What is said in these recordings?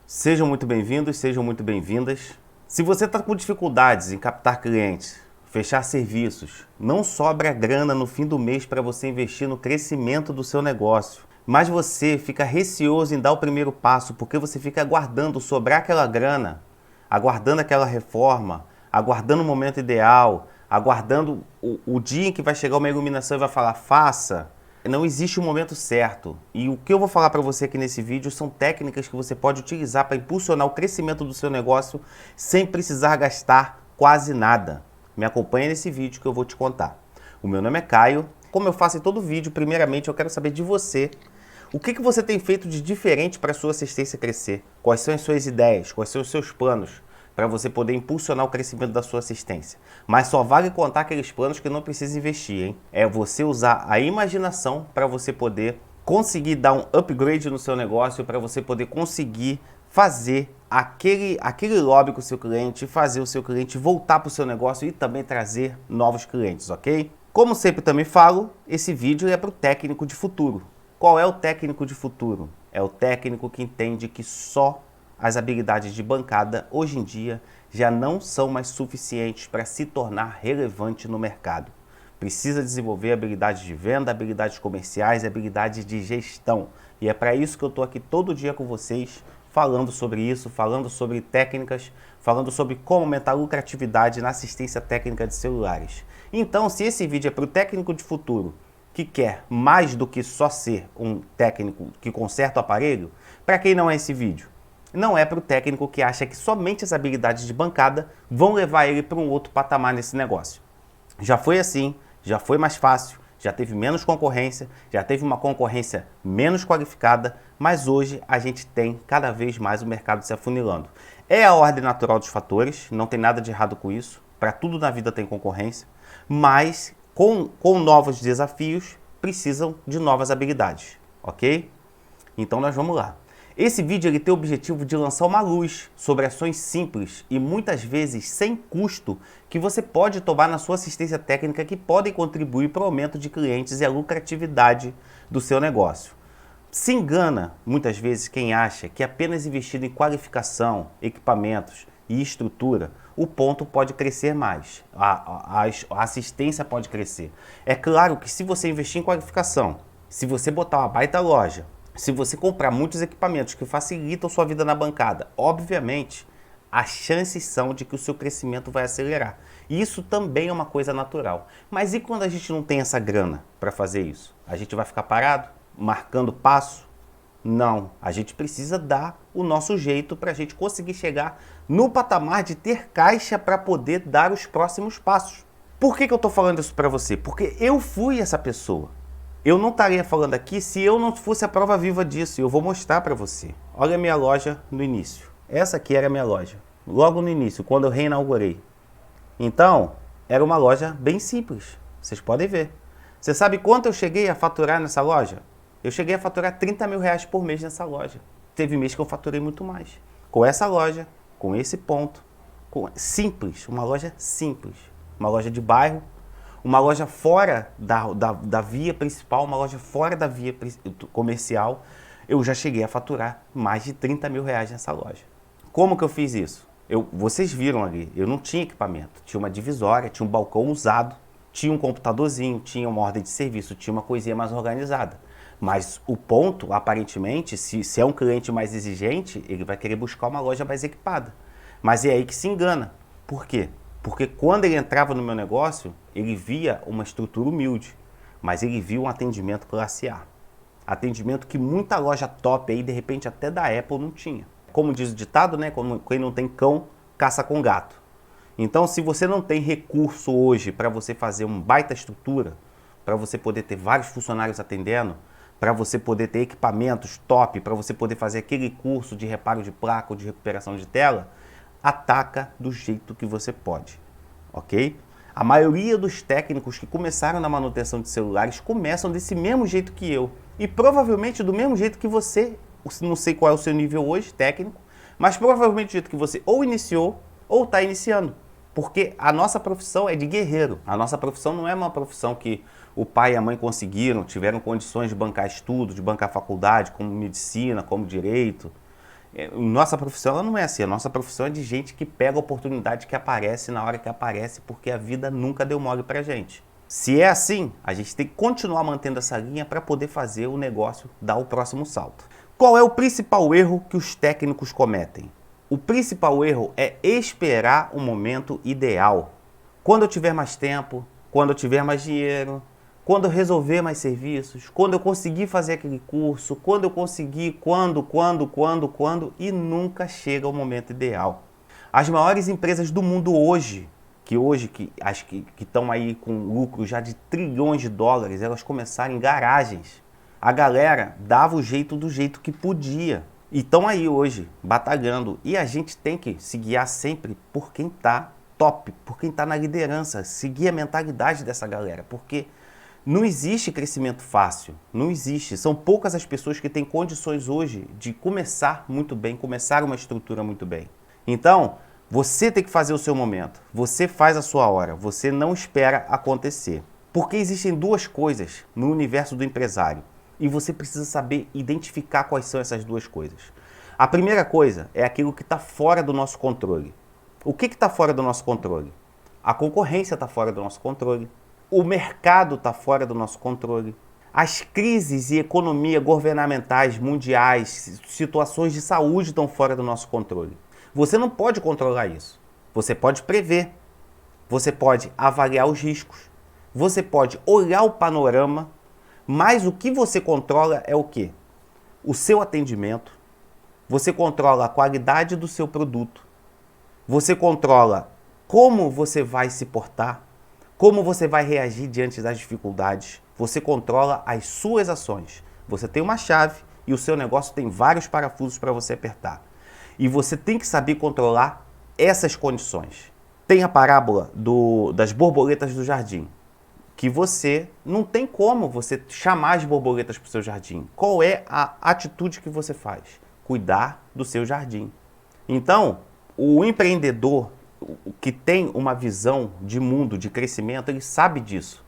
Sejam muito bem-vindos, sejam muito bem-vindas. Se você está com dificuldades em captar clientes, fechar serviços, não sobra grana no fim do mês para você investir no crescimento do seu negócio, mas você fica receoso em dar o primeiro passo porque você fica aguardando sobrar aquela grana, aguardando aquela reforma, aguardando o momento ideal, aguardando o dia em que vai chegar uma iluminação e vai falar faça. Não existe um momento certo. E o que eu vou falar para você aqui nesse vídeo são técnicas que você pode utilizar para impulsionar o crescimento do seu negócio sem precisar gastar quase nada. Me acompanha nesse vídeo que eu vou te contar. O meu nome é Caio. Como eu faço em todo vídeo, primeiramente eu quero saber de você. O que você tem feito de diferente para a sua assistência crescer? Quais são as suas ideias? Quais são os seus planos para você poder impulsionar o crescimento da sua assistência? Mas só vale contar aqueles planos que não precisa investir, hein? É você usar a imaginação para você poder conseguir dar um upgrade no seu negócio, para você poder conseguir fazer aquele lobby com o seu cliente, fazer o seu cliente voltar para o seu negócio e também trazer novos clientes, ok? Como sempre também falo, esse vídeo é para o técnico de futuro. Qual é o técnico de futuro? É o técnico que entende que só as habilidades de bancada, hoje em dia, já não são mais suficientes para se tornar relevante no mercado. Precisa desenvolver habilidades de venda, habilidades comerciais e habilidades de gestão. E é para isso que eu estou aqui todo dia com vocês, falando sobre isso, falando sobre técnicas, falando sobre como aumentar a lucratividade na assistência técnica de celulares. Então, se esse vídeo é para o técnico de futuro, que quer mais do que só ser um técnico que conserta o aparelho, para quem não é esse vídeo? Não é para o técnico que acha que somente as habilidades de bancada vão levar ele para um outro patamar nesse negócio. Já foi assim, já foi mais fácil, já teve menos concorrência, já teve uma concorrência menos qualificada, mas hoje a gente tem cada vez mais o mercado se afunilando. É a ordem natural dos fatores, não tem nada de errado com isso, para tudo na vida tem concorrência, mas com novos desafios precisam de novas habilidades, ok? Então nós vamos lá. Esse vídeo ele tem o objetivo de lançar uma luz sobre ações simples e muitas vezes sem custo que você pode tomar na sua assistência técnica que podem contribuir para o aumento de clientes e a lucratividade do seu negócio. Se engana muitas vezes quem acha que apenas investindo em qualificação, equipamentos e estrutura, o ponto pode crescer mais, a assistência pode crescer. É claro que se você investir em qualificação, se você botar uma baita loja, se você comprar muitos equipamentos que facilitam sua vida na bancada, obviamente, as chances são de que o seu crescimento vai acelerar. E isso também é uma coisa natural. Mas e quando a gente não tem essa grana para fazer isso? A gente vai ficar parado, marcando passo? Não, a gente precisa dar o nosso jeito para a gente conseguir chegar no patamar de ter caixa para poder dar os próximos passos. Por que eu estou falando isso para você? Porque eu fui essa pessoa. Eu não estaria falando aqui se eu não fosse a prova viva disso. E eu vou mostrar para você. Olha a minha loja no início. Essa aqui era a minha loja. Logo no início, quando eu reinaugurei. Então, era uma loja bem simples. Vocês podem ver. Você sabe quanto eu cheguei a faturar nessa loja? Eu cheguei a faturar 30 mil reais por mês nessa loja. Teve mês que eu faturei muito mais. Com essa loja, com esse ponto. Simples, uma loja simples. Uma loja de bairro. Uma loja fora da via principal, uma loja fora da via comercial, eu já cheguei a faturar mais de 30 mil reais nessa loja. Como que eu fiz isso? Vocês viram ali, eu não tinha equipamento, tinha uma divisória, tinha um balcão usado, tinha um computadorzinho, tinha uma ordem de serviço, tinha uma coisinha mais organizada. Mas o ponto, aparentemente, se é um cliente mais exigente, ele vai querer buscar uma loja mais equipada. Mas é aí que se engana. Por quê? Porque quando ele entrava no meu negócio, ele via uma estrutura humilde, mas ele via um atendimento classe A. Atendimento que muita loja top aí, de repente até da Apple, não tinha. Como diz o ditado, né? Quem não tem cão, caça com gato. Então, se você não tem recurso hoje para você fazer uma baita estrutura, para você poder ter vários funcionários atendendo, para você poder ter equipamentos top, para você poder fazer aquele curso de reparo de placa ou de recuperação de tela, ataca do jeito que você pode, ok? A maioria dos técnicos que começaram na manutenção de celulares começam desse mesmo jeito que eu. E provavelmente do mesmo jeito que você, não sei qual é o seu nível hoje, técnico, mas provavelmente do jeito que você ou iniciou ou está iniciando. Porque a nossa profissão é de guerreiro. A nossa profissão não é uma profissão que o pai e a mãe conseguiram, tiveram condições de bancar estudo, de bancar faculdade, como medicina, como direito. Nossa profissão ela não é assim, a nossa profissão é de gente que pega a oportunidade que aparece na hora que aparece, porque a vida nunca deu mole pra gente. Se é assim, a gente tem que continuar mantendo essa linha para poder fazer o negócio dar o próximo salto. Qual é o principal erro que os técnicos cometem? O principal erro é esperar o momento ideal. Quando eu tiver mais tempo, quando eu tiver mais dinheiro, quando eu resolver mais serviços, quando eu conseguir fazer aquele curso, quando eu conseguir, quando, e nunca chega o momento ideal. As maiores empresas do mundo hoje, que acho que estão aí com lucro já de trilhões de dólares, elas começaram em garagens. A galera dava o jeito do jeito que podia. E estão aí hoje, batalhando. E a gente tem que se guiar sempre por quem está top, por quem está na liderança, seguir a mentalidade dessa galera, porque não existe crescimento fácil, não existe. São poucas as pessoas que têm condições hoje de começar muito bem, começar uma estrutura muito bem. Então, você tem que fazer o seu momento, você faz a sua hora, você não espera acontecer. Porque existem duas coisas no universo do empresário e você precisa saber identificar quais são essas duas coisas. A primeira coisa é aquilo que está fora do nosso controle. O que está fora do nosso controle? A concorrência está fora do nosso controle. O mercado está fora do nosso controle. As crises e economia governamentais, mundiais, situações de saúde estão fora do nosso controle. Você não pode controlar isso. Você pode prever. Você pode avaliar os riscos. Você pode olhar o panorama. Mas o que você controla é o quê? O seu atendimento. Você controla a qualidade do seu produto. Você controla como você vai se portar, como você vai reagir diante das dificuldades. Você controla as suas ações. Você tem uma chave e o seu negócio tem vários parafusos para você apertar. E você tem que saber controlar essas condições. Tem a parábola das borboletas do jardim, que você não tem como você chamar as borboletas para o seu jardim. Qual é a atitude que você faz? Cuidar do seu jardim. Então, o empreendedor que tem uma visão de mundo, de crescimento, ele sabe disso.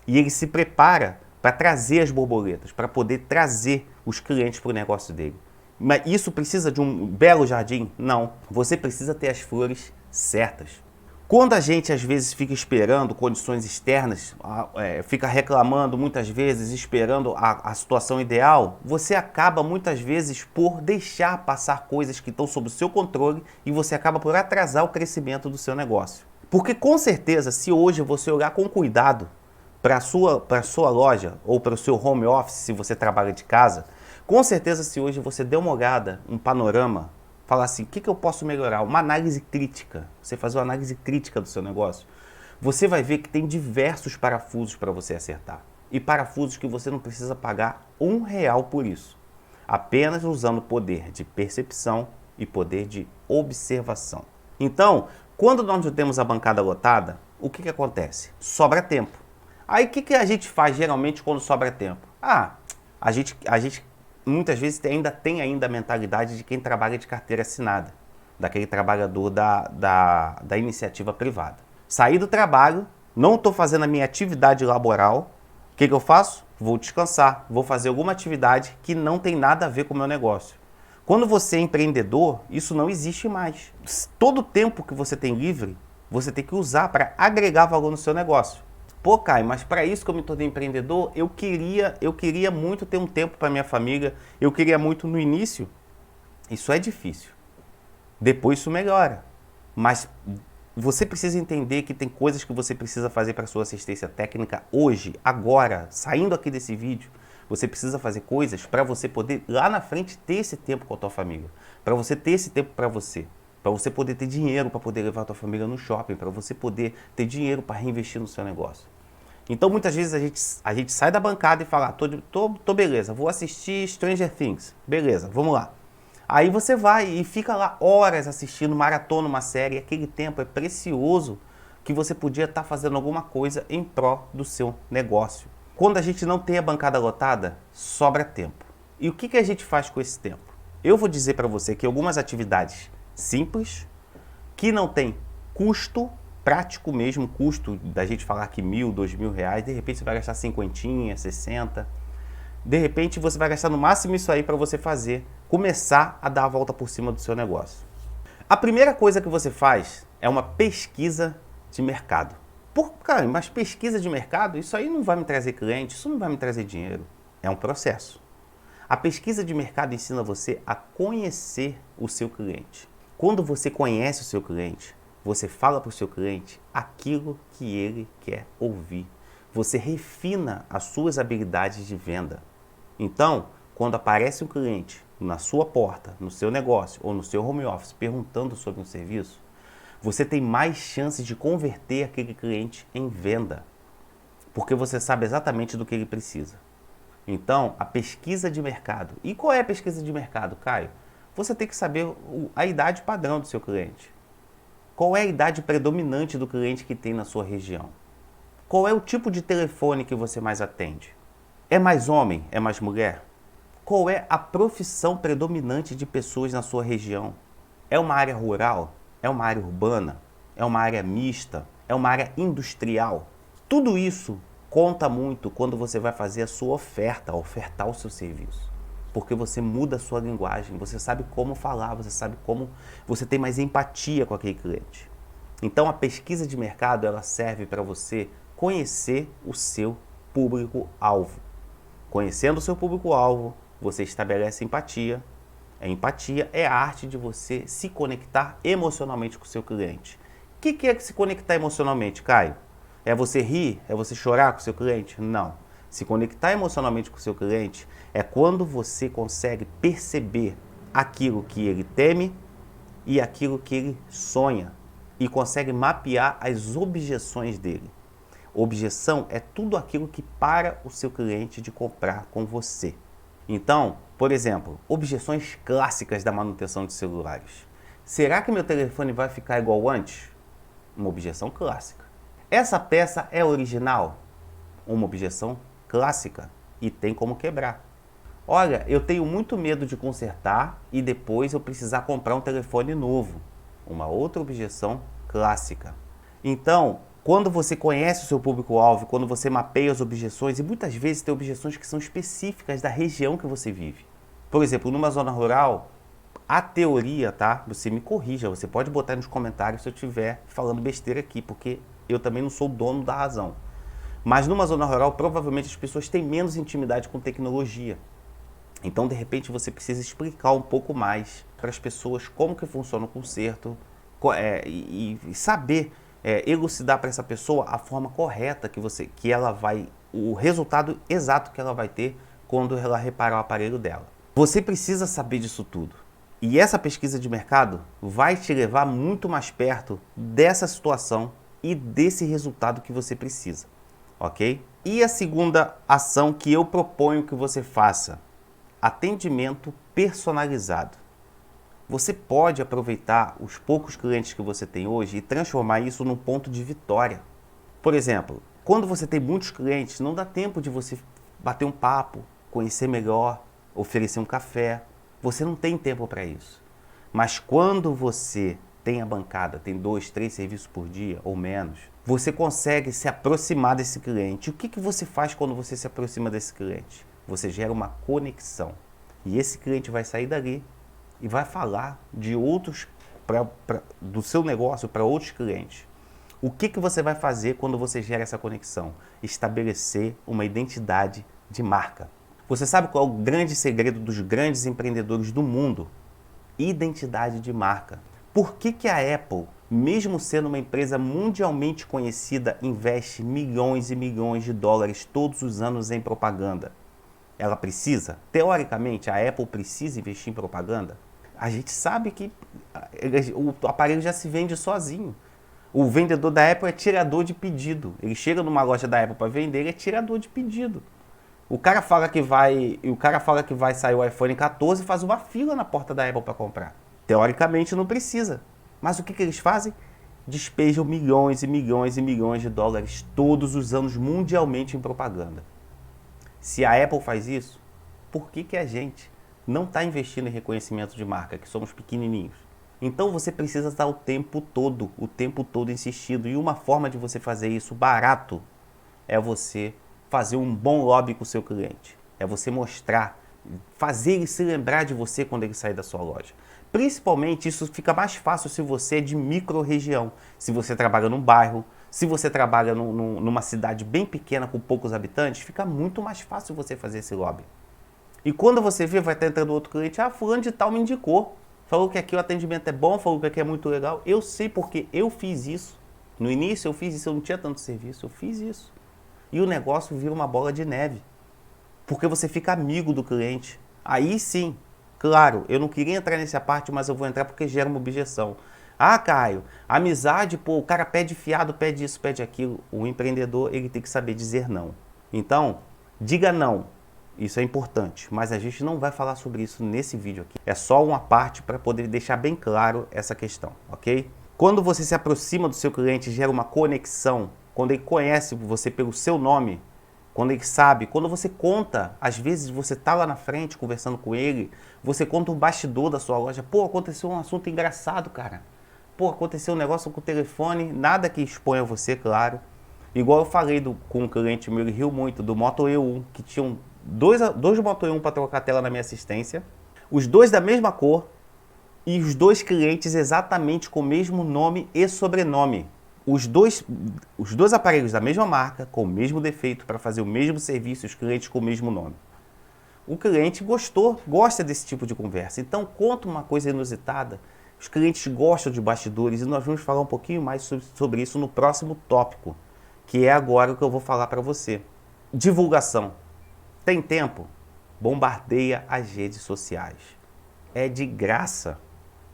E ele se prepara para trazer as borboletas, para poder trazer os clientes para o negócio dele. Mas isso precisa de um belo jardim? Não. Você precisa ter as flores certas. Quando a gente às vezes fica esperando condições externas, fica reclamando muitas vezes, esperando a situação ideal, você acaba muitas vezes por deixar passar coisas que estão sob o seu controle e você acaba por atrasar o crescimento do seu negócio. Porque com certeza, se hoje você olhar com cuidado para a sua loja ou para o seu home office, se você trabalha de casa, com certeza se hoje você der uma olhada, um panorama, falar assim, o que eu posso melhorar? Uma análise crítica, você fazer uma análise crítica do seu negócio, você vai ver que tem diversos parafusos para você acertar. E parafusos que você não precisa pagar R$1 por isso. Apenas usando o poder de percepção e poder de observação. Então, quando nós não temos a bancada lotada, o que acontece? Sobra tempo. Aí o que a gente faz geralmente quando sobra tempo? A gente muitas vezes ainda tem a mentalidade de quem trabalha de carteira assinada, daquele trabalhador da iniciativa privada. Saí do trabalho, não estou fazendo a minha atividade laboral, o que eu faço? Vou descansar, vou fazer alguma atividade que não tem nada a ver com o meu negócio. Quando você é empreendedor, isso não existe mais. Todo o tempo que você tem livre, você tem que usar para agregar valor no seu negócio. Pô, Caio, mas para isso que eu me tornei empreendedor, eu queria muito ter um tempo para minha família, eu queria muito no início. Isso é difícil. Depois isso melhora. Mas você precisa entender que tem coisas que você precisa fazer para sua assistência técnica hoje, agora, saindo aqui desse vídeo. Você precisa fazer coisas para você poder lá na frente ter esse tempo com a tua família, para você ter esse tempo para você poder ter dinheiro para poder levar a tua família no shopping, para você poder ter dinheiro para reinvestir no seu negócio. Então muitas vezes a gente sai da bancada e fala, tô beleza, vou assistir Stranger Things, beleza, vamos lá. Aí você vai e fica lá horas assistindo, maratona uma série, e aquele tempo é precioso que você podia estar fazendo alguma coisa em pró do seu negócio. Quando a gente não tem a bancada lotada, sobra tempo. E o que a gente faz com esse tempo? Eu vou dizer para você que algumas atividades simples, que não tem custo, prático mesmo, custo da gente falar que R$1.000, R$2.000, de repente você vai gastar 50, 60. De repente você vai gastar no máximo isso aí para você começar a dar a volta por cima do seu negócio. A primeira coisa que você faz é uma pesquisa de mercado. Cara, mas pesquisa de mercado, isso aí não vai me trazer cliente, isso não vai me trazer dinheiro. É um processo. A pesquisa de mercado ensina você a conhecer o seu cliente. Quando você conhece o seu cliente, você fala para o seu cliente aquilo que ele quer ouvir. Você refina as suas habilidades de venda. Então, quando aparece um cliente na sua porta, no seu negócio ou no seu home office perguntando sobre um serviço, você tem mais chances de converter aquele cliente em venda, porque você sabe exatamente do que ele precisa. Então, a pesquisa de mercado. E qual é a pesquisa de mercado, Caio? Você tem que saber a idade padrão do seu cliente. Qual é a idade predominante do cliente que tem na sua região? Qual é o tipo de telefone que você mais atende? É mais homem? É mais mulher? Qual é a profissão predominante de pessoas na sua região? É uma área rural? É uma área urbana? É uma área mista? É uma área industrial? Tudo isso conta muito quando você vai fazer a sua oferta, ofertar o seu serviço. Porque você muda a sua linguagem, você sabe como falar, você sabe como você tem mais empatia com aquele cliente. Então a pesquisa de mercado ela serve para você conhecer o seu público-alvo. Conhecendo o seu público-alvo, você estabelece empatia. A empatia é a arte de você se conectar emocionalmente com o seu cliente. O que é se conectar emocionalmente, Caio? É você rir? É você chorar com o seu cliente? Não. Se conectar emocionalmente com o seu cliente é quando você consegue perceber aquilo que ele teme e aquilo que ele sonha e consegue mapear as objeções dele. Objeção é tudo aquilo que para o seu cliente de comprar com você. Então, por exemplo, objeções clássicas da manutenção de celulares. Será que meu telefone vai ficar igual antes? Uma objeção clássica. Essa peça é original? Uma objeção clássica e tem como quebrar. Olha, eu tenho muito medo de consertar e depois eu precisar comprar um telefone novo. Uma outra objeção clássica. Então, quando você conhece o seu público-alvo, quando você mapeia as objeções, e muitas vezes tem objeções que são específicas da região que você vive. Por exemplo, numa zona rural, a teoria, tá? Você me corrija, você pode botar nos comentários se eu estiver falando besteira aqui, porque eu também não sou o dono da razão. Mas numa zona rural, provavelmente as pessoas têm menos intimidade com tecnologia. Então, de repente, você precisa explicar um pouco mais para as pessoas como que funciona o conserto e saber elucidar para essa pessoa a forma correta que ela vai, o resultado exato que ela vai ter quando ela reparar o aparelho dela. Você precisa saber disso tudo. E essa pesquisa de mercado vai te levar muito mais perto dessa situação e desse resultado que você precisa, ok? E a segunda ação que eu proponho que você faça: atendimento personalizado. Você pode aproveitar os poucos clientes que você tem hoje e transformar isso num ponto de vitória. Por exemplo, quando você tem muitos clientes, não dá tempo de você bater um papo, conhecer melhor, oferecer um café. Você não tem tempo para isso. Mas quando você tem a bancada, tem 2, 3 serviços por dia ou menos, você consegue se aproximar desse cliente. O que você faz quando você se aproxima desse cliente? Você gera uma conexão. E esse cliente vai sair dali e vai falar de outros, do seu negócio para outros clientes. O que você vai fazer quando você gera essa conexão? Estabelecer uma identidade de marca. Você sabe qual é o grande segredo dos grandes empreendedores do mundo? Identidade de marca. Por que a Apple, mesmo sendo uma empresa mundialmente conhecida, investe milhões e milhões de dólares todos os anos em propaganda? Ela precisa? Teoricamente, a Apple precisa investir em propaganda? A gente sabe que o aparelho já se vende sozinho. O vendedor da Apple é tirador de pedido. Ele chega numa loja da Apple para vender, ele é tirador de pedido. O cara fala que vai sair o iPhone 14 e faz uma fila na porta da Apple para comprar. Teoricamente não precisa. Mas o que eles fazem? Despejam milhões e milhões e milhões de dólares todos os anos mundialmente em propaganda. Se a Apple faz isso, por que a gente não está investindo em reconhecimento de marca, que somos pequenininhos? Então você precisa estar o tempo todo insistindo. E uma forma de você fazer isso barato é você fazer um bom lobby com o seu cliente. é você mostrar, fazer ele se lembrar de você quando ele sair da sua loja. Principalmente isso fica mais fácil se você é de micro-região, se você trabalha num bairro, se você trabalha numa cidade bem pequena com poucos habitantes, fica muito mais fácil você fazer esse lobby. E quando você vê, vai estar entrando outro cliente, fulano de tal me indicou, falou que aqui o atendimento é bom, falou que aqui é muito legal. Eu sei porque eu fiz isso. No início eu fiz isso, eu não tinha tanto serviço, eu fiz isso. E o negócio vira uma bola de neve. Porque você fica amigo do cliente. Aí sim, claro, eu não queria entrar nessa parte, mas eu vou entrar porque gera uma objeção. Caio, amizade, pô, o cara pede fiado, pede isso, pede aquilo. O empreendedor, ele tem que saber dizer não. Então, diga não. Isso é importante, mas a gente não vai falar sobre isso nesse vídeo aqui. É só uma parte para poder deixar bem claro essa questão, ok? Quando você se aproxima do seu cliente, gera uma conexão. Quando ele conhece você pelo seu nome, quando ele sabe, quando você conta, às vezes você tá lá na frente conversando com ele, você conta um bastidor da sua loja. Pô, aconteceu um assunto engraçado, cara. Pô, aconteceu um negócio com o telefone, nada que exponha você, claro. Igual eu falei com um cliente meu, ele riu muito, do Moto E1, que tinham dois Moto E1 para trocar a tela na minha assistência, os dois da mesma cor e os dois clientes exatamente com o mesmo nome e sobrenome. Os dois aparelhos da mesma marca, com o mesmo defeito, para fazer o mesmo serviço, os clientes com o mesmo nome. O cliente gosta desse tipo de conversa. Então, conta uma coisa inusitada. Os clientes gostam de bastidores e nós vamos falar um pouquinho mais sobre isso no próximo tópico, que é agora o que eu vou falar para você. Divulgação. Tem tempo? Bombardeia as redes sociais. É de graça.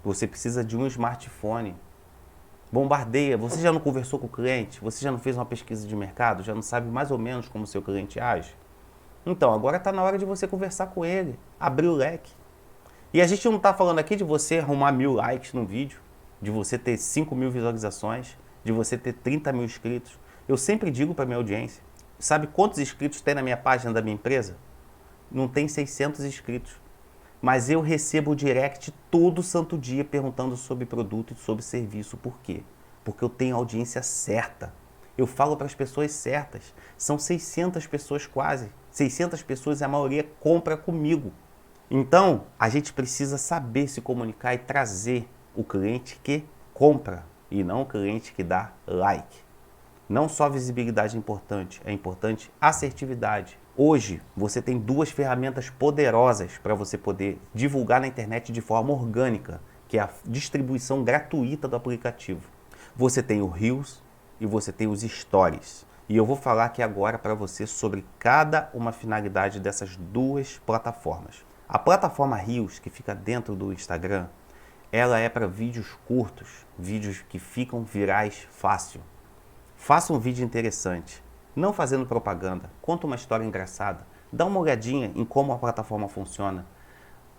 Você precisa de um smartphone. Bombardeia. Você já não conversou com o cliente? Você já não fez uma pesquisa de mercado? Já não sabe mais ou menos como o seu cliente age? Então, agora está na hora de você conversar com ele. Abrir o leque. E a gente não está falando aqui de você arrumar 1000 likes no vídeo, de você ter 5.000 visualizações, de você ter 30.000 inscritos. Eu sempre digo para minha audiência, sabe quantos inscritos tem na minha página da minha empresa? Não tem 600 inscritos. Mas eu recebo o direct todo santo dia perguntando sobre produto e sobre serviço. Por quê? Porque eu tenho a audiência certa. Eu falo para as pessoas certas. São 600 pessoas quase. 600 pessoas e a maioria compra comigo. Então, a gente precisa saber se comunicar e trazer o cliente que compra e não o cliente que dá like. Não só visibilidade é importante assertividade. Hoje, você tem duas ferramentas poderosas para você poder divulgar na internet de forma orgânica, que é a distribuição gratuita do aplicativo. Você tem o Reels e você tem os Stories. E eu vou falar aqui agora para você sobre cada uma finalidade dessas duas plataformas. A plataforma Reels, que fica dentro do Instagram, ela é para vídeos curtos, vídeos que ficam virais fácil. Faça um vídeo interessante, não fazendo propaganda, conta uma história engraçada, dá uma olhadinha em como a plataforma funciona.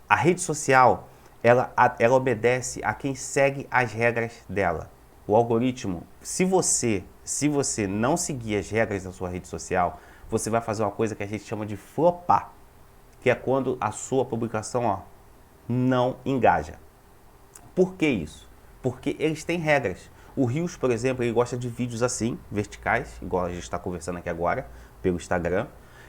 A rede social, ela obedece a quem segue as regras dela. O algoritmo, se você não seguir as regras da sua rede social, você vai fazer uma coisa que a gente chama de flopar, que é quando a sua publicação não engaja. Por que isso? Porque eles têm regras. O Reels, por exemplo, ele gosta de vídeos assim, verticais, igual a gente está conversando aqui agora, pelo Instagram.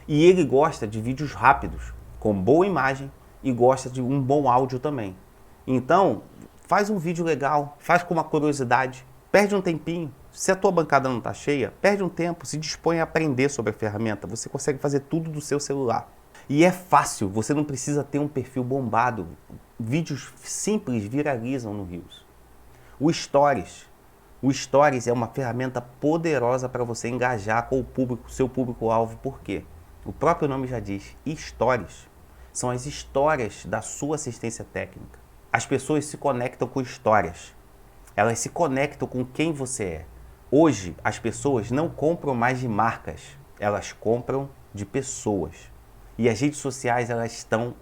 E ele gosta de vídeos rápidos, com boa imagem e gosta de um bom áudio também. Então, faz um vídeo legal, faz com uma curiosidade, perde um tempinho. Se a tua bancada não está cheia, perde um tempo, se dispõe a aprender sobre a ferramenta. Você consegue fazer tudo do seu celular. E é fácil, você não precisa ter um perfil bombado. Vídeos simples viralizam no Reels. O Stories é uma ferramenta poderosa para você engajar com o público, seu público-alvo. Por quê? O próprio nome já diz, Stories. São as histórias da sua assistência técnica. As pessoas se conectam com histórias. Elas se conectam com quem você é. Hoje, as pessoas não compram mais de marcas. Elas compram de pessoas. E as redes sociais, elas estão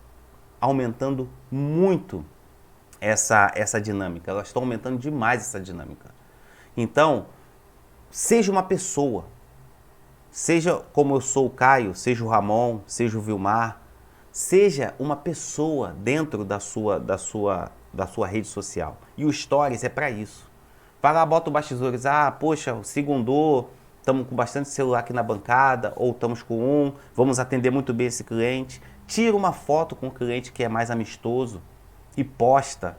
aumentando muito essa dinâmica. Elas estão aumentando demais essa dinâmica. Então, seja uma pessoa. Seja como eu sou o Caio, seja o Ramon, seja o Vilmar. Seja uma pessoa dentro da sua rede social. E o Stories é para isso. Vai lá, bota o bastidores. Poxa, segundou, estamos com bastante celular aqui na bancada, ou estamos com um, vamos atender muito bem esse cliente. Tira uma foto com o cliente que é mais amistoso e posta.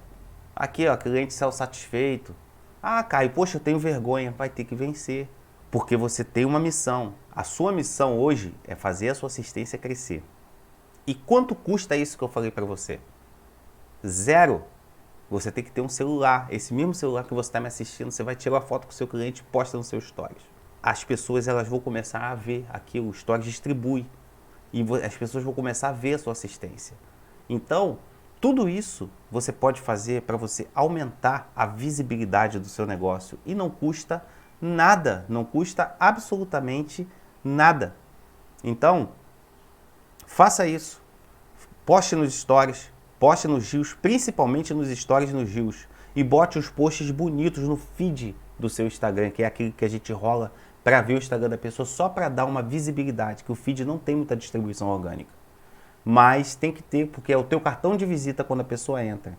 Aqui, ó, cliente saiu satisfeito. Ah, Caio, poxa, eu tenho vergonha. Vai ter que vencer, porque você tem uma missão. A sua missão hoje é fazer a sua assistência crescer. E quanto custa isso que eu falei para você? 0. Você tem que ter um celular. Esse mesmo celular que você está me assistindo, você vai tirar uma foto com o seu cliente e posta no seu Stories. As pessoas elas vão começar a ver aquilo, o Stories distribui. E as pessoas vão começar a ver a sua assistência. Então, tudo isso você pode fazer para você aumentar a visibilidade do seu negócio. E não custa nada, não custa absolutamente nada. Então, faça isso. Poste nos Stories. Poste nos Reels, principalmente nos Stories nos Reels. E bote os posts bonitos no feed do seu Instagram, que é aquilo que a gente rola para ver o Instagram da pessoa, só para dar uma visibilidade, que o feed não tem muita distribuição orgânica. Mas tem que ter, porque é o teu cartão de visita quando a pessoa entra.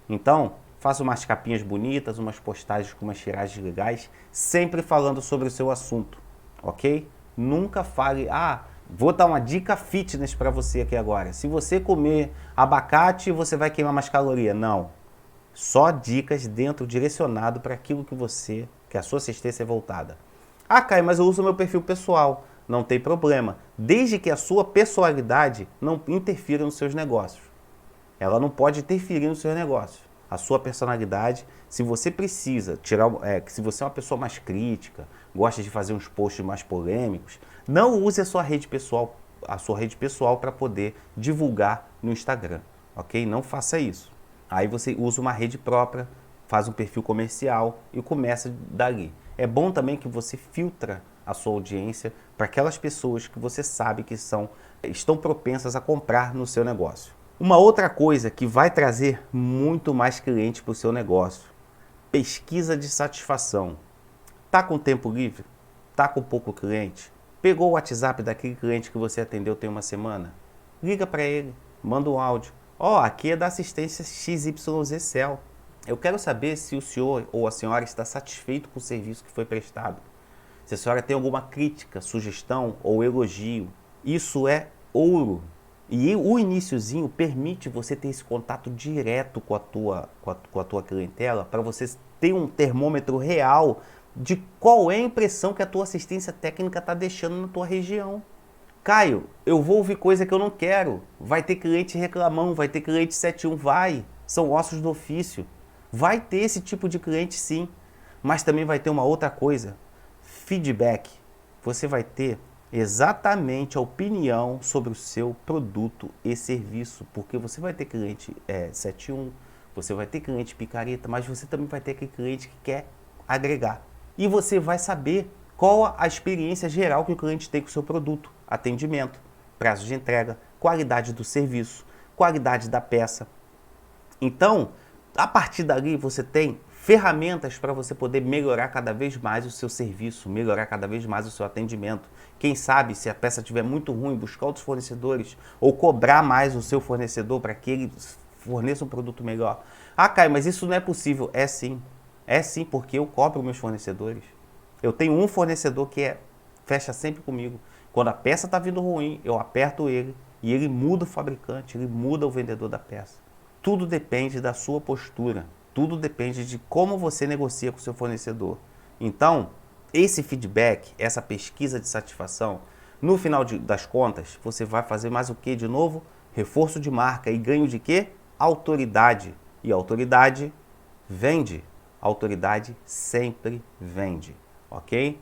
Então, faça umas capinhas bonitas, umas postagens com umas tiragens legais, sempre falando sobre o seu assunto, ok? Nunca fale, vou dar uma dica fitness para você aqui agora. Se você comer abacate, você vai queimar mais caloria. Não. Só dicas direcionado para aquilo que a sua assistência é voltada. Ah, Caio, mas eu uso meu perfil pessoal. Não tem problema. Desde que a sua personalidade não interfira nos seus negócios. Ela não pode interferir nos seus negócios. A sua personalidade, se você precisa se você é uma pessoa mais crítica, gosta de fazer uns posts mais polêmicos, não use a sua rede pessoal para poder divulgar no Instagram, ok? Não faça isso. Aí você usa uma rede própria, faz um perfil comercial e começa dali. É bom também que você filtra a sua audiência para aquelas pessoas que você sabe que estão propensas a comprar no seu negócio. Uma outra coisa que vai trazer muito mais clientes para o seu negócio, pesquisa de satisfação. Tá com tempo livre? Tá com pouco cliente? Pegou o WhatsApp daquele cliente que você atendeu tem uma semana? Liga para ele, manda um áudio. Aqui é da assistência XYZ Cell. Eu quero saber se o senhor ou a senhora está satisfeito com o serviço que foi prestado. Se a senhora tem alguma crítica, sugestão ou elogio. Isso é ouro. E o iniciozinho permite você ter esse contato direto com a tua clientela, para você ter um termômetro real de qual é a impressão que a tua assistência técnica está deixando na tua região. Caio, eu vou ouvir coisa que eu não quero. Vai ter cliente reclamão, vai ter cliente 71, são ossos do ofício. Vai ter esse tipo de cliente sim, mas também vai ter uma outra coisa, feedback. Você vai ter exatamente a opinião sobre o seu produto e serviço, porque você vai ter cliente 71, você vai ter cliente picareta, mas você também vai ter aquele cliente que quer agregar. E você vai saber qual a experiência geral que o cliente tem com o seu produto, atendimento, prazo de entrega, qualidade do serviço, qualidade da peça. Então, a partir dali você tem ferramentas para você poder melhorar cada vez mais o seu serviço, melhorar cada vez mais o seu atendimento. Quem sabe, se a peça estiver muito ruim, buscar outros fornecedores ou cobrar mais o seu fornecedor para que ele forneça um produto melhor. Ah, Caio, mas isso não é possível. É sim. É sim, porque eu cobro meus fornecedores. Eu tenho um fornecedor que fecha sempre comigo. Quando a peça está vindo ruim, eu aperto ele e ele muda o fabricante, ele muda o vendedor da peça. Tudo depende da sua postura. Tudo depende de como você negocia com o seu fornecedor. Então, esse feedback, essa pesquisa de satisfação, no final das contas, você vai fazer mais o que de novo? Reforço de marca e ganho de quê? Autoridade. E autoridade vende. Autoridade sempre vende, ok?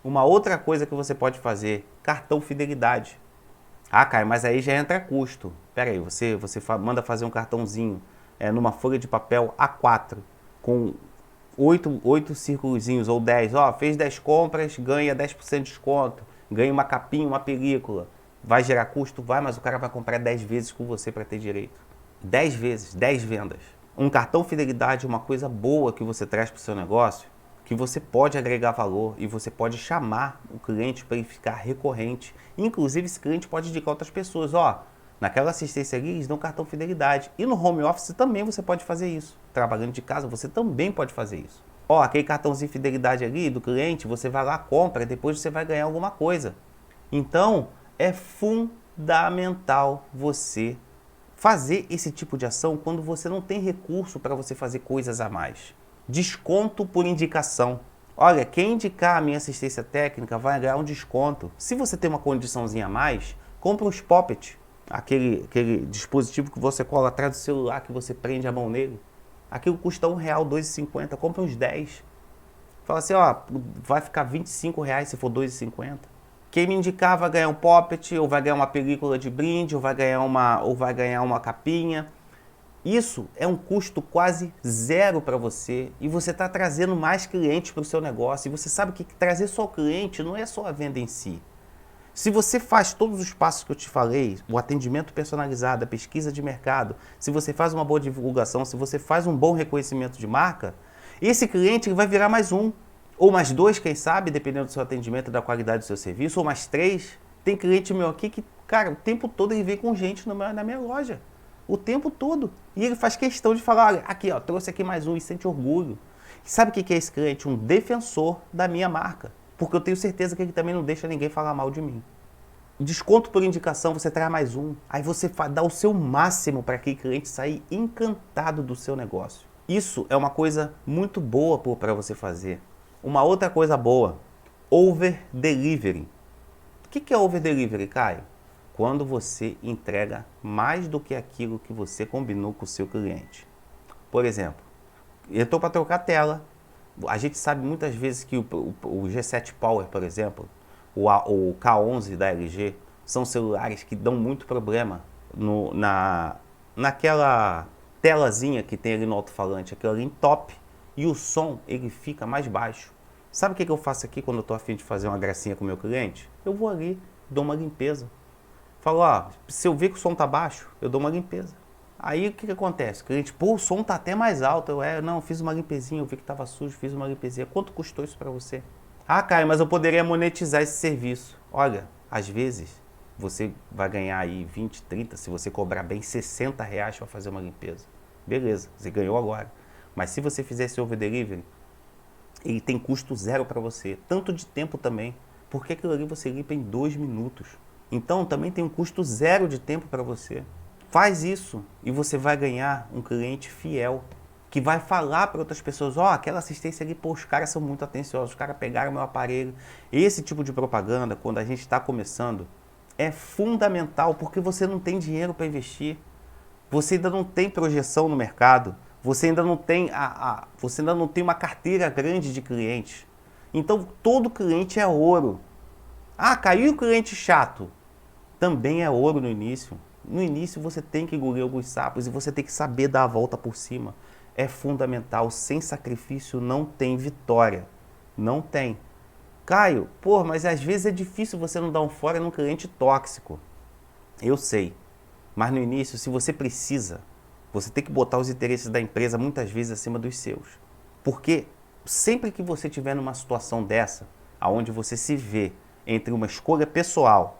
Uma outra coisa que você pode fazer, cartão fidelidade. Ah, Caio, mas aí já entra custo. Pera aí, você manda fazer um cartãozinho numa folha de papel A4 com 8 círculozinhos ou 10. Fez 10 compras, ganha 10% de desconto, ganha uma capinha, uma película. Vai gerar custo? Vai, mas o cara vai comprar 10 vezes com você para ter direito. 10 vezes, 10 vendas. Um cartão fidelidade é uma coisa boa que você traz para o seu negócio, que você pode agregar valor e você pode chamar o cliente para ele ficar recorrente. Inclusive, esse cliente pode indicar outras pessoas. Naquela assistência ali, eles dão cartão fidelidade. E no home office também você pode fazer isso. Trabalhando de casa, você também pode fazer isso. Ó, aquele cartãozinho de fidelidade ali do cliente, você vai lá, compra, depois você vai ganhar alguma coisa. Então, é fundamental você fazer esse tipo de ação quando você não tem recurso para você fazer coisas a mais. Desconto por indicação. Olha, quem indicar a minha assistência técnica vai ganhar um desconto. Se você tem uma condiçãozinha a mais, compra uns Poppet, aquele dispositivo que você cola atrás do celular, que você prende a mão nele. Aquilo custa R$1, R$2,50, compra uns 10. Fala assim, ó, vai ficar R$25 se for R$2,50. Quem me indicar vai ganhar um Poppet, ou vai ganhar uma película de brinde, ou vai ganhar uma capinha. Isso é um custo quase zero para você e você está trazendo mais clientes para o seu negócio. E você sabe que trazer só cliente não é só a venda em si. Se você faz todos os passos que eu te falei, o atendimento personalizado, a pesquisa de mercado, se você faz uma boa divulgação, se você faz um bom reconhecimento de marca, esse cliente vai virar mais um, ou mais dois, quem sabe, dependendo do seu atendimento e da qualidade do seu serviço, ou mais três. Tem cliente meu aqui que, cara, o tempo todo ele vem com gente na minha loja. O tempo todo. E ele faz questão de falar, olha, aqui, ó, trouxe aqui mais um e sente orgulho. E sabe o que é esse cliente? Um defensor da minha marca. Porque eu tenho certeza que ele também não deixa ninguém falar mal de mim. Desconto por indicação, você traz mais um. Aí você dá o seu máximo para aquele cliente sair encantado do seu negócio. Isso é uma coisa muito boa para você fazer. Uma outra coisa boa, over delivery. O que é over delivery, Caio? Quando você entrega mais do que aquilo que você combinou com o seu cliente. Por exemplo, eu estou para trocar tela. A gente sabe muitas vezes que o G7 Power, por exemplo, o K11 da LG, são celulares que dão muito problema naquela telazinha que tem ali no alto-falante, aquela ali em top, e o som ele fica mais baixo. Sabe o que eu faço aqui quando eu estou a fim de fazer uma gracinha com o meu cliente? Eu vou ali, dou uma limpeza. Falo, ó, se eu ver que o som tá baixo, eu dou uma limpeza. Aí o que acontece? O cliente, pô, o som tá até mais alto. Não, fiz uma limpezinha, eu vi que tava sujo, fiz uma limpezinha. Quanto custou isso para você? Ah, Caio, mas eu poderia monetizar esse serviço. Olha, às vezes você vai ganhar aí 20, 30, se você cobrar bem R$60 para fazer uma limpeza. Beleza, você ganhou agora. Mas se você fizer esse over delivery, ele tem custo zero para você, tanto de tempo também, porque aquilo ali você limpa em 2 minutos. Então também tem um custo zero de tempo para você. Faz isso e você vai ganhar um cliente fiel, que vai falar para outras pessoas, ó, aquela assistência ali, pô, os caras são muito atenciosos, os caras pegaram meu aparelho. Esse tipo de propaganda, quando a gente está começando, é fundamental, porque você não tem dinheiro para investir, você ainda não tem projeção no mercado, você ainda não tem uma carteira grande de clientes. Então todo cliente é ouro. Ah, caiu o cliente chato. Também é ouro no início. No início você tem que engolir alguns sapos e você tem que saber dar a volta por cima. É fundamental. Sem sacrifício não tem vitória. Não tem. Caio, pô, mas às vezes é difícil você não dar um fora num cliente tóxico. Eu sei. Mas no início, se você precisa, você tem que botar os interesses da empresa muitas vezes acima dos seus. Porque sempre que você estiver numa situação dessa, aonde você se vê entre uma escolha pessoal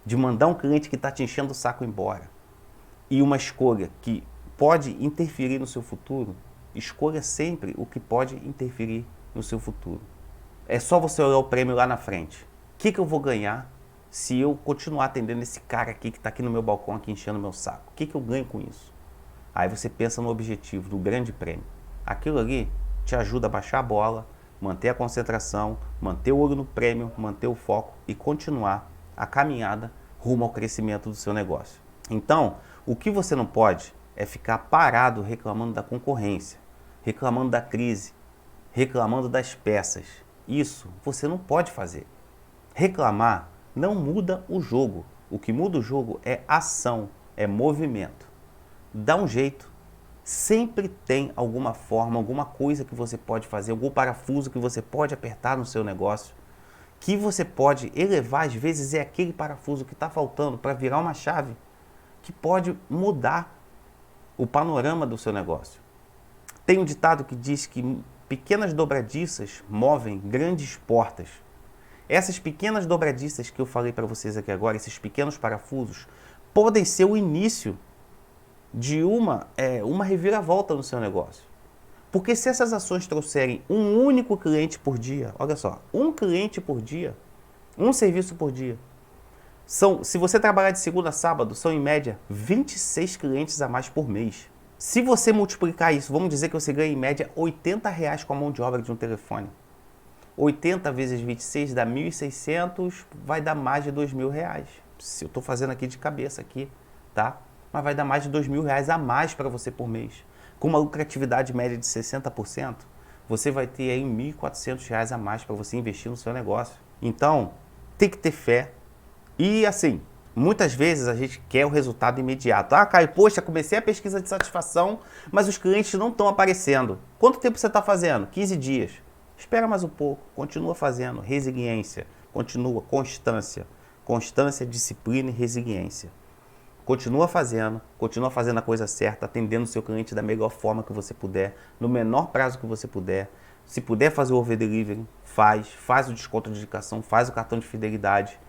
de mandar um cliente que está te enchendo o saco embora e uma escolha que pode interferir no seu futuro, escolha sempre o que pode interferir no seu futuro. É só você olhar o prêmio lá na frente. O que eu vou ganhar se eu continuar atendendo esse cara aqui que está aqui no meu balcão, aqui enchendo meu saco? O que eu ganho com isso? Aí você pensa no objetivo, do grande prêmio. Aquilo ali te ajuda a baixar a bola, manter a concentração, manter o olho no prêmio, manter o foco e continuar a caminhada rumo ao crescimento do seu negócio. Então, o que você não pode é ficar parado reclamando da concorrência, reclamando da crise, reclamando das peças. Isso você não pode fazer. Reclamar não muda o jogo. O que muda o jogo é ação, é movimento. Dá um jeito. Sempre tem alguma forma, alguma coisa que você pode fazer, algum parafuso que você pode apertar no seu negócio, que você pode elevar. Às vezes é aquele parafuso que está faltando para virar uma chave, que pode mudar o panorama do seu negócio. Tem um ditado que diz que pequenas dobradiças movem grandes portas. Essas pequenas dobradiças que eu falei para vocês aqui agora, esses pequenos parafusos, podem ser o início de uma reviravolta no seu negócio. Porque se essas ações trouxerem um único cliente por dia, olha só, um cliente por dia, um serviço por dia, se você trabalhar de segunda a sábado, são em média 26 clientes a mais por mês. Se você multiplicar isso, vamos dizer que você ganha em média R$80 com a mão de obra de um telefone. 80 vezes 26 dá 1.600, vai dar mais de R$2.000. Se eu estou fazendo aqui de cabeça aqui, tá? Mas vai dar mais de R$2.000 a mais para você por mês. Com uma lucratividade média de 60%, você vai ter aí R$1.400 a mais para você investir no seu negócio. Então, tem que ter fé. E assim, muitas vezes a gente quer o resultado imediato. Ah, Caio, poxa, comecei a pesquisa de satisfação, mas os clientes não estão aparecendo. Quanto tempo você está fazendo? 15 dias. Espera mais um pouco, continua fazendo. Resiliência, continua, constância. Constância, disciplina e resiliência. Continua fazendo a coisa certa, atendendo o seu cliente da melhor forma que você puder, no menor prazo que você puder. Se puder fazer o over delivery, faz o desconto de indicação, faz o cartão de fidelidade.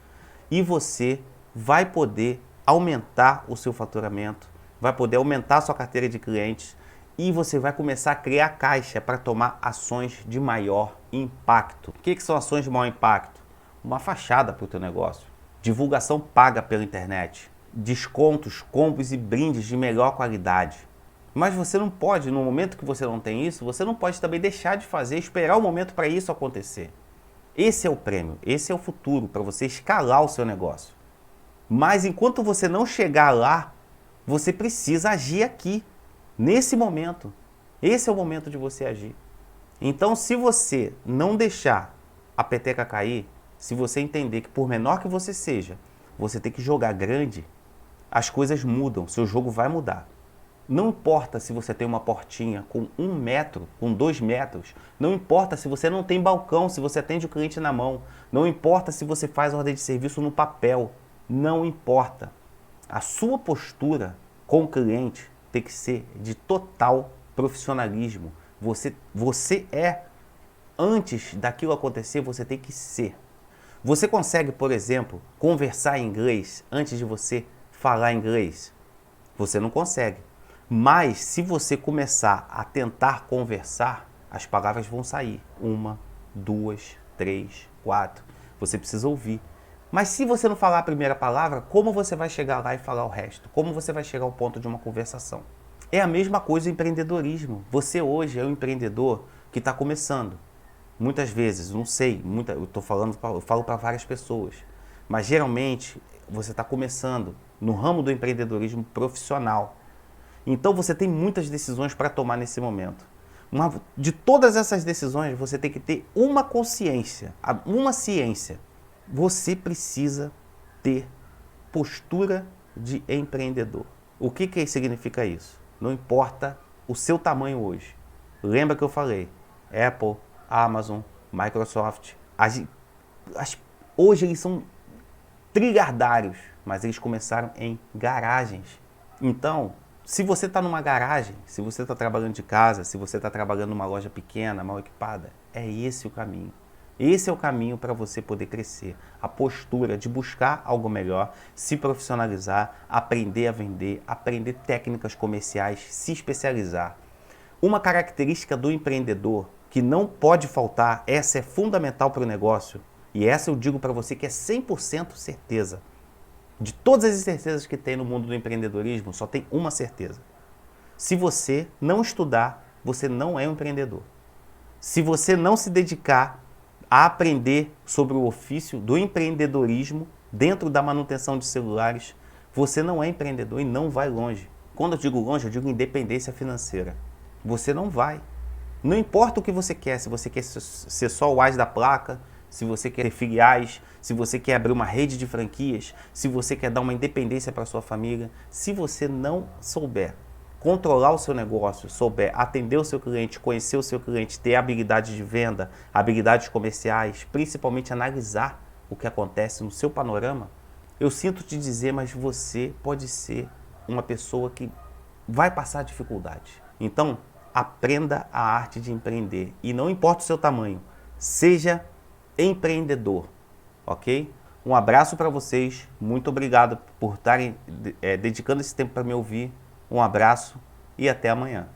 E você vai poder aumentar o seu faturamento, vai poder aumentar a sua carteira de clientes e você vai começar a criar caixa para tomar ações de maior impacto. O que são ações de maior impacto? Uma fachada para o teu negócio, divulgação paga pela internet, descontos, combos e brindes de melhor qualidade. Mas você não pode, no momento que você não tem isso, você não pode também deixar de fazer, esperar o momento para isso acontecer. Esse é o prêmio, esse é o futuro para você escalar o seu negócio. Mas enquanto você não chegar lá, você precisa agir aqui, nesse momento. Esse é o momento de você agir. Então, se você não deixar a peteca cair, se você entender que por menor que você seja, você tem que jogar grande, as coisas mudam, seu jogo vai mudar. Não importa se você tem uma portinha com 1 metro, com 2 metros. Não importa se você não tem balcão, se você atende o cliente na mão. Não importa se você faz ordem de serviço no papel. Não importa. A sua postura com o cliente tem que ser de total profissionalismo. Você é, antes daquilo acontecer, você tem que ser. Você consegue, por exemplo, conversar em inglês antes de você falar inglês? Você não consegue. Mas se você começar a tentar conversar, as palavras vão sair. 1, 2, 3, 4. Você precisa ouvir. Mas se você não falar a primeira palavra, como você vai chegar lá e falar o resto? Como você vai chegar ao ponto de uma conversação? É a mesma coisa o empreendedorismo. Você hoje é um empreendedor que está começando. Muitas vezes, não sei, eu falo para várias pessoas. Mas geralmente você está começando no ramo do empreendedorismo profissional. Então você tem muitas decisões para tomar nesse momento. De todas essas decisões, você tem que ter uma consciência, uma ciência. Você precisa ter postura de empreendedor. O que significa isso? Não importa o seu tamanho hoje. Lembra que eu falei? Apple, Amazon, Microsoft. Hoje eles são trilhardários, mas eles começaram em garagens. Então, se você está numa garagem, se você está trabalhando de casa, se você está trabalhando numa loja pequena, mal equipada, é esse o caminho. Esse é o caminho para você poder crescer. A postura de buscar algo melhor, se profissionalizar, aprender a vender, aprender técnicas comerciais, se especializar. Uma característica do empreendedor que não pode faltar, essa é fundamental para o negócio, e essa eu digo para você que é 100% certeza. De todas as certezas que tem no mundo do empreendedorismo, só tem uma certeza. Se você não estudar, você não é um empreendedor. Se você não se dedicar a aprender sobre o ofício do empreendedorismo dentro da manutenção de celulares, você não é empreendedor e não vai longe. Quando eu digo longe, eu digo independência financeira. Você não vai. Não importa o que você quer, se você quer ser só o as da placa, se você quer ter filiais, se você quer abrir uma rede de franquias, se você quer dar uma independência para sua família, se você não souber controlar o seu negócio, souber atender o seu cliente, conhecer o seu cliente, ter habilidade de venda, habilidades comerciais, principalmente analisar o que acontece no seu panorama, eu sinto te dizer, mas você pode ser uma pessoa que vai passar dificuldade. Então, aprenda a arte de empreender e não importa o seu tamanho, seja empreendedor, ok? Um abraço para vocês, muito obrigado por estarem dedicando esse tempo para me ouvir. Um abraço e até amanhã.